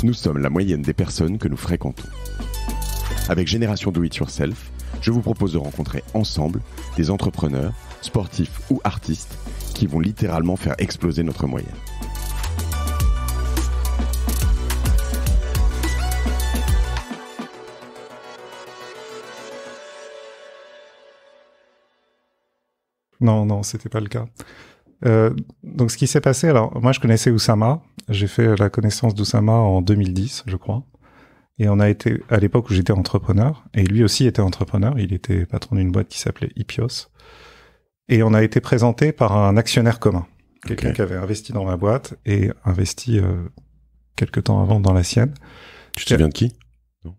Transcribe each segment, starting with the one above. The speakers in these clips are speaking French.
Nous sommes la moyenne des personnes que nous fréquentons. Avec Génération Do It Yourself, je vous propose de rencontrer ensemble des entrepreneurs, sportifs ou artistes qui vont littéralement faire exploser notre moyenne. Non, c'était pas le cas. Donc, ce qui s'est passé, alors, moi, je connaissais Oussama. J'ai fait la connaissance d'Oussama en 2010, je crois. Et on a été, à l'époque où j'étais entrepreneur, et lui aussi était entrepreneur. Il était patron d'une boîte qui s'appelait Ipios. Et on a été présenté par un actionnaire commun. Quelqu'un qui avait investi dans ma boîte et investi quelque temps avant dans la sienne. Tu te souviens de qui?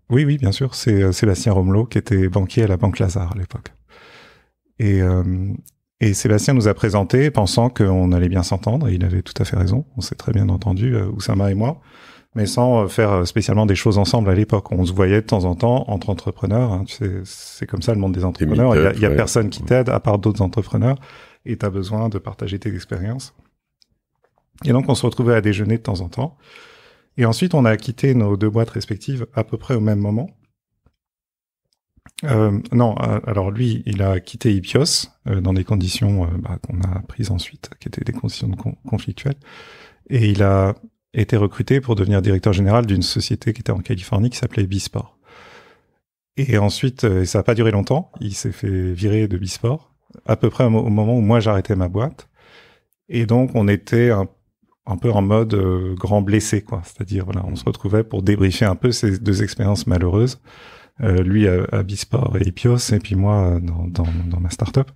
Oui, bien sûr. C'est Sébastien Romelot, qui était banquier à la Banque Lazare à l'époque. Et Sébastien nous a présenté pensant qu'on allait bien s'entendre, et il avait tout à fait raison. On s'est très bien entendu, Oussama et moi, mais sans faire spécialement des choses ensemble à l'époque. On se voyait de temps en temps entre entrepreneurs. Hein. C'est comme ça le monde des entrepreneurs. Il y a personne qui t'aide à part d'autres entrepreneurs, et tu as besoin de partager tes expériences. Et donc on se retrouvait à déjeuner de temps en temps. Et ensuite on a quitté nos deux boîtes respectives à peu près au même moment. Alors lui, il a quitté Ipios dans des conditions qu'on a prises ensuite, qui étaient des conditions conflictuelles, et il a été recruté pour devenir directeur général d'une société qui était en Californie qui s'appelait Bisport. Et ensuite, ça n'a pas duré longtemps, il s'est fait virer de Bisport, à peu près au moment où moi j'arrêtais ma boîte, et donc on était un peu en mode grand blessé, quoi. C'est-à-dire, voilà, on se retrouvait pour débriefer un peu ces deux expériences malheureuses. Lui à Bisport et Ipios, et puis moi dans ma start-up.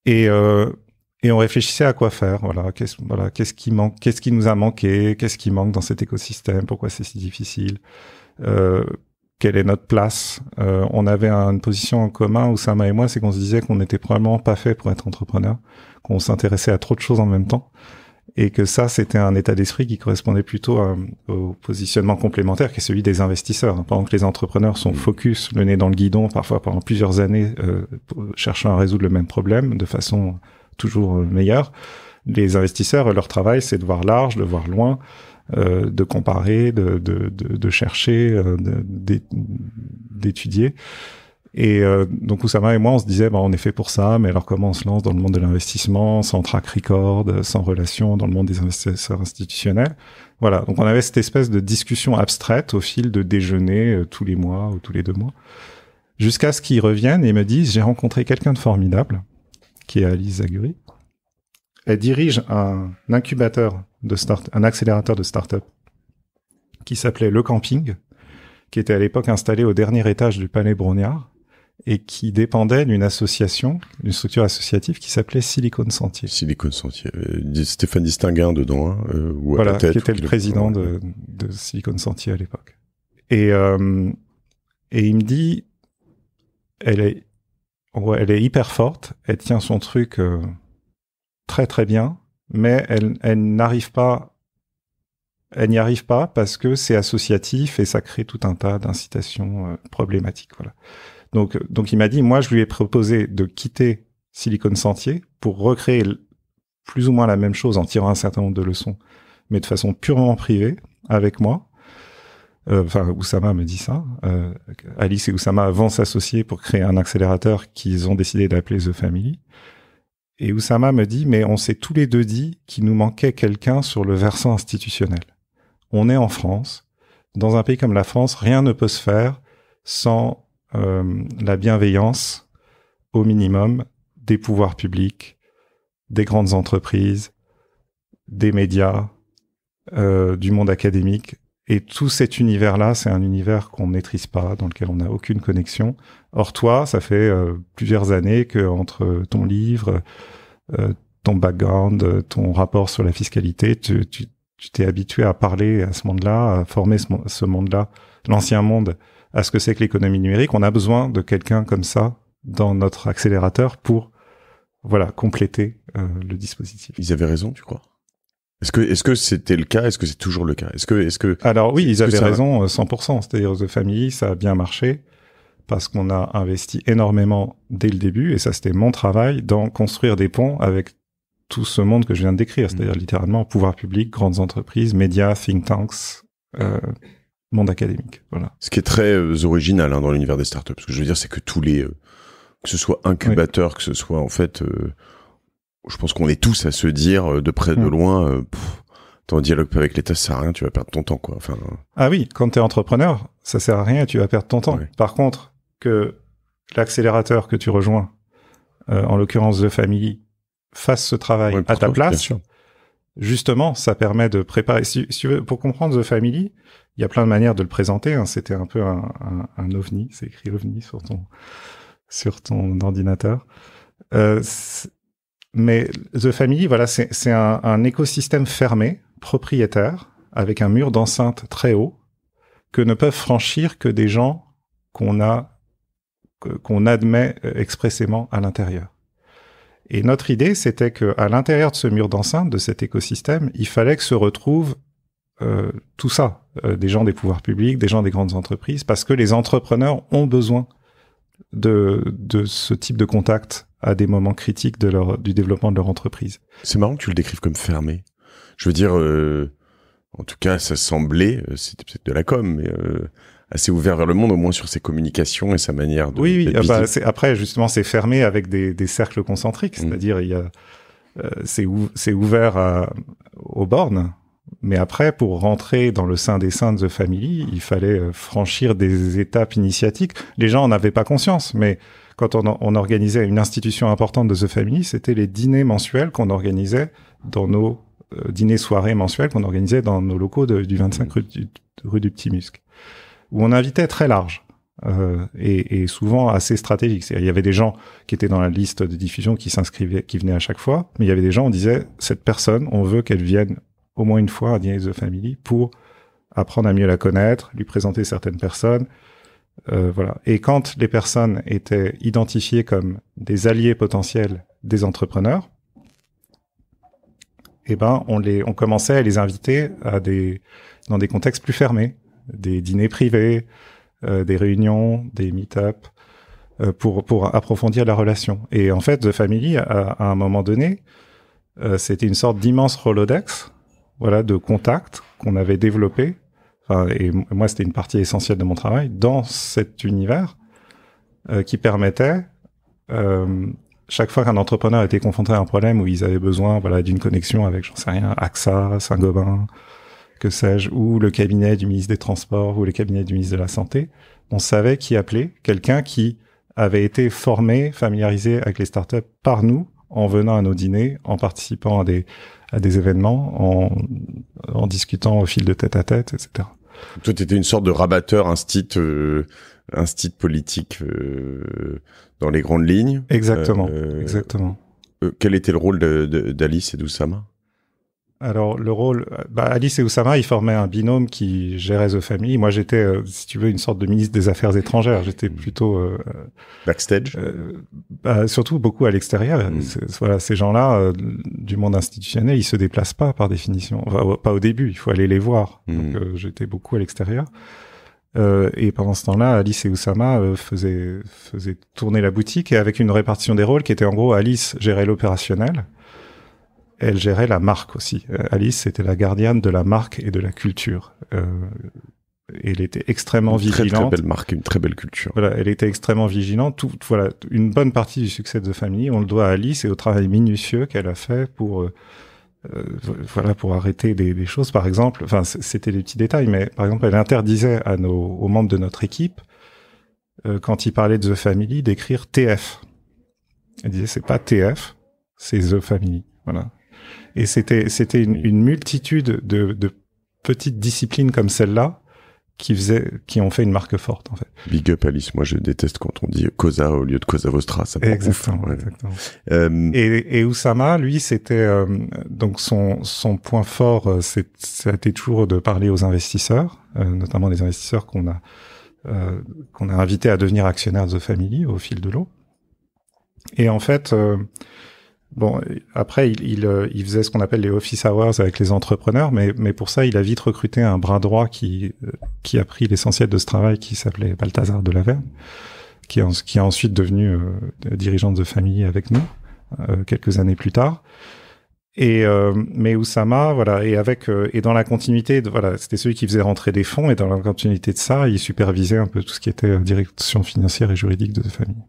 Et on réfléchissait à quoi faire. Qu'est-ce qui manque, qu'est-ce qui nous a manqué, qu'est-ce qui manque dans cet écosystème, pourquoi c'est si difficile, quelle est notre place. On avait une position en commun, Oussama et moi, c'est qu'on se disait qu'on n'était probablement pas fait pour être entrepreneur, qu'on s'intéressait à trop de choses en même temps. Et que ça, c'était un état d'esprit qui correspondait plutôt au positionnement complémentaire, qui est celui des investisseurs. Pendant que les entrepreneurs sont focus, le nez dans le guidon, parfois pendant plusieurs années, cherchant à résoudre le même problème de façon toujours meilleure, les investisseurs, leur travail, c'est de voir large, de voir loin, de comparer, de chercher, d'étudier. Et donc Oussama et moi, on se disait, on est fait pour ça, mais alors comment on se lance dans le monde de l'investissement, sans track record, sans relation, dans le monde des investisseurs institutionnels. Voilà, donc on avait cette espèce de discussion abstraite au fil de déjeuners tous les mois ou tous les 2 mois, jusqu'à ce qu'ils reviennent et me disent, j'ai rencontré quelqu'un de formidable, qui est Alice Zaguri. Elle dirige un incubateur un accélérateur de start-up qui s'appelait Le Camping, qui était à l'époque installé au dernier étage du Palais Brongniart, et qui dépendait d'une association, d'une structure associative qui s'appelait Silicon Sentier. Silicon Sentier. Stéphane Distinguin dedans, ou à la tête. Qui était le président de Silicon Sentier à l'époque. Et il me dit, elle est hyper forte, elle tient son truc très très bien, mais elle n'y arrive pas parce que c'est associatif et ça crée tout un tas d'incitations problématiques. Voilà. Donc il m'a dit, moi je lui ai proposé de quitter Silicon Sentier pour recréer plus ou moins la même chose en tirant un certain nombre de leçons, mais de façon purement privée avec moi. Oussama me dit ça. Alice et Oussama vont s'associer pour créer un accélérateur qu'ils ont décidé d'appeler The Family. Et Oussama me dit, mais on s'est tous les deux dit qu'il nous manquait quelqu'un sur le versant institutionnel. On est en France. Dans un pays comme la France, rien ne peut se faire sans la bienveillance, au minimum, des pouvoirs publics, des grandes entreprises, des médias, du monde académique. Et tout cet univers-là, c'est un univers qu'on ne maîtrise pas, dans lequel on n'a aucune connexion. Or, toi, ça fait plusieurs années que entre ton livre, ton background, ton rapport sur la fiscalité, tu t'es habitué à parler à ce monde-là, à former ce monde-là, l'ancien monde, à ce que c'est que l'économie numérique. On a besoin de quelqu'un comme ça dans notre accélérateur pour, compléter le dispositif. Ils avaient raison, tu crois? Est-ce que c'était le cas? Est-ce que c'est toujours le cas? Alors oui, ils avaient raison 100%. C'est-à-dire The Family, ça a bien marché parce qu'on a investi énormément dès le début, et ça c'était mon travail, dans construire des ponts avec tout ce monde que je viens de décrire, c'est-à-dire littéralement pouvoir public, grandes entreprises, médias, think tanks, monde académique. Voilà. Ce qui est très original dans l'univers des startups. Ce que je veux dire, c'est que tous les, que ce soit incubateur, que ce soit en fait, je pense qu'on est tous à se dire de près de loin, ton dialogue avec l'État, ça sert à rien, tu vas perdre ton temps, quoi. Enfin. Ah oui, quand t'es entrepreneur, ça sert à rien et tu vas perdre ton temps. Ouais. Par contre, que l'accélérateur que tu rejoins, en l'occurrence The Family, fasse ce travail à ta place, justement, ça permet de préparer. Si tu veux, pour comprendre The Family, il y a plein de manières de le présenter. Hein. C'était un peu un ovni, c'est écrit ovni sur ton ordinateur. Mais The Family, voilà, c'est un écosystème fermé, propriétaire, avec un mur d'enceinte très haut, que ne peuvent franchir que des gens qu'on admet expressément à l'intérieur. Et notre idée, c'était que à l'intérieur de ce mur d'enceinte, de cet écosystème, il fallait que se retrouvent tout ça, des gens des pouvoirs publics, des gens des grandes entreprises, parce que les entrepreneurs ont besoin de ce type de contact à des moments critiques du développement de leur entreprise. C'est marrant que tu le décrives comme fermé. Je veux dire, en tout cas, ça semblait, c'était peut-être de la com, mais assez ouvert vers le monde, au moins sur ses communications et sa manière de... Oui. Après, justement, c'est fermé avec des cercles concentriques, c'est-à-dire c'est ouvert aux bornes. Mais après, pour rentrer dans le sein des saints de The Family, il fallait franchir des étapes initiatiques. Les gens en avaient pas conscience, mais quand on organisait une institution importante de The Family, c'était les dîners mensuels qu'on organisait dans nos dîners-soirées mensuels qu'on organisait dans nos locaux du 25 rue du Petit Musc, où on invitait très large et souvent assez stratégique. Il y avait des gens qui étaient dans la liste de diffusion qui s'inscrivaient, qui venaient à chaque fois, mais il y avait des gens, on disait, cette personne, on veut qu'elle vienne au moins une fois à dîner The Family pour apprendre à mieux la connaître, lui présenter certaines personnes, voilà. Et quand les personnes étaient identifiées comme des alliés potentiels des entrepreneurs, eh ben on commençait à les inviter dans des contextes plus fermés, des dîners privés, des réunions, des meet-up, pour approfondir la relation. Et en fait, The Family, à un moment donné, c'était une sorte d'immense Rolodex, voilà, de contacts qu'on avait développés. Et moi, c'était une partie essentielle de mon travail dans cet univers qui permettait, chaque fois qu'un entrepreneur était confronté à un problème où ils avaient besoin, voilà, d'une connexion avec, j'en sais rien, AXA, Saint-Gobain, que sais-je, ou le cabinet du ministre des Transports ou le cabinet du ministre de la Santé, on savait qui appeler, quelqu'un qui avait été formé, familiarisé avec les startups par nous, en venant à nos dîners, en participant à des événements, en discutant au fil de tête à tête, etc. Toi, t'étais une sorte de rabatteur, instit politique dans les grandes lignes. Exactement, exactement. Quel était le rôle d'Alice et d'Oussama ? Alors, le rôle... Alice et Oussama, ils formaient un binôme qui gérait The Family. Moi, j'étais, si tu veux, une sorte de ministre des Affaires étrangères. J'étais plutôt... backstage surtout beaucoup à l'extérieur. Voilà, ces gens-là, du monde institutionnel, ils se déplacent pas, par définition. Enfin, pas au début, il faut aller les voir. Donc, j'étais beaucoup à l'extérieur. Et pendant ce temps-là, Alice et Oussama faisaient tourner la boutique, et avec une répartition des rôles qui était, en gros, Alice gérait l'opérationnel. Elle gérait la marque aussi. Alice, c'était la gardienne de la marque et de la culture. Elle était extrêmement vigilante. Très belle marque, une très belle culture. Voilà, elle était extrêmement vigilante. Voilà, une bonne partie du succès de The Family, on le doit à Alice et au travail minutieux qu'elle a fait pour arrêter des choses. Par exemple, enfin, c'était des petits détails, mais par exemple, elle interdisait aux membres de notre équipe, quand ils parlaient de The Family, d'écrire TF. Elle disait, c'est pas TF, c'est The Family. Voilà. Et c'était une multitude de petites disciplines comme celle-là qui ont fait une marque forte, en fait. Big up Alice. Moi, je déteste quand on dit Cosa au lieu de Cosa Vostra. Ça me exactement, ouf, exactement. Et Oussama, lui, c'était donc son point fort, ça a été toujours de parler aux investisseurs, notamment des investisseurs qu'on a invités à devenir actionnaires de The Family au fil de l'eau. Et en fait, bon, après, il faisait ce qu'on appelle les office hours avec les entrepreneurs, mais pour ça, il a vite recruté un bras droit qui a pris l'essentiel de ce travail, qui s'appelait Balthazar de Laverne, qui est ensuite devenu dirigeant de The Family avec nous, quelques années plus tard. Mais Oussama, voilà, et dans la continuité, voilà, c'était celui qui faisait rentrer des fonds, et dans la continuité de ça, il supervisait un peu tout ce qui était direction financière et juridique de The Family.